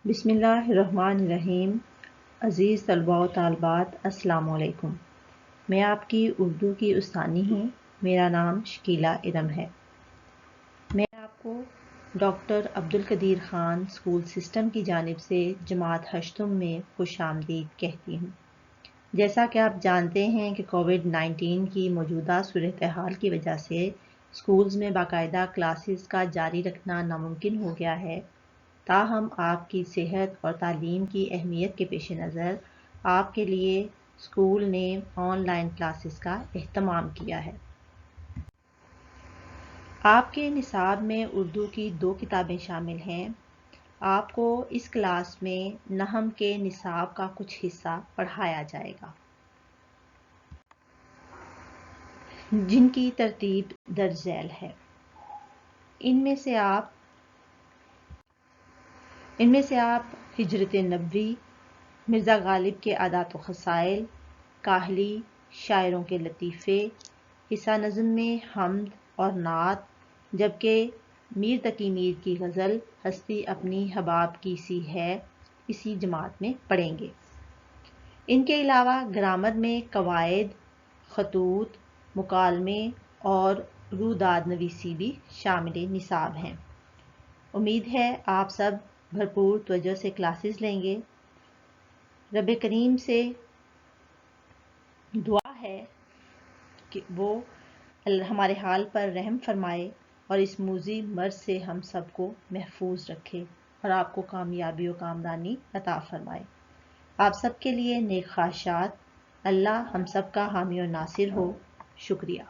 بسم اللہ الرحمن الرحیم۔ عزیز طلباء و طالبات، السلام علیکم۔ میں آپ کی اردو کی استانی ہوں۔ میرا نام شکیلہ ارم ہے۔ میں آپ کو doctor Abdul Qadeer Khan school system کی جانب سے جماعت ہشتم میں خوش آمدید کہتی ہوں۔ جیسا کہ آپ جانتے ہیں کہ کووڈ-19 کی موجودہ صورتحال کی وجہ سے اسکولز میں باقاعدہ کلاسز کا جاری رکھنا ناممکن ہو گیا ہے۔ تاہم آپ کی صحت اور تعلیم کی اہمیت کے پیش نظر آپ کے لیے اسکول نے آن لائن کلاسز کا اہتمام کیا ہے۔ آپ کے نصاب میں اردو کی 2 کتابیں شامل ہیں۔ آپ کو اس کلاس میں نحو کے نصاب کا کچھ حصہ پڑھایا جائے گا، جن کی ترتیب درج ذیل ہے۔ ان میں سے آپ ہجرت نبوی، مرزا غالب کے عادات و خصائل، کاہلی، شاعروں کے لطیفے، حصہ نظم میں حمد اور نعت، جبکہ میر تقی میر کی غزل ہستی اپنی حباب کی سی ہے، اسی جماعت میں پڑھیں گے۔ ان کے علاوہ گرامر میں قواعد، خطوط، مکالمے اور روداد نویسی بھی شامل نصاب ہیں۔ امید ہے آپ سب بھرپور توجہ سے کلاسز لیں گے۔ رب کریم سے دعا ہے کہ وہ ہمارے حال پر رحم فرمائے اور اس موذی مرض سے ہم سب کو محفوظ رکھے اور آپ کو کامیابی و کامرانی عطا فرمائے۔ آپ سب کے لیے نیک خواہشات۔ اللہ ہم سب کا حامی و ناصر ہو۔ شکریہ۔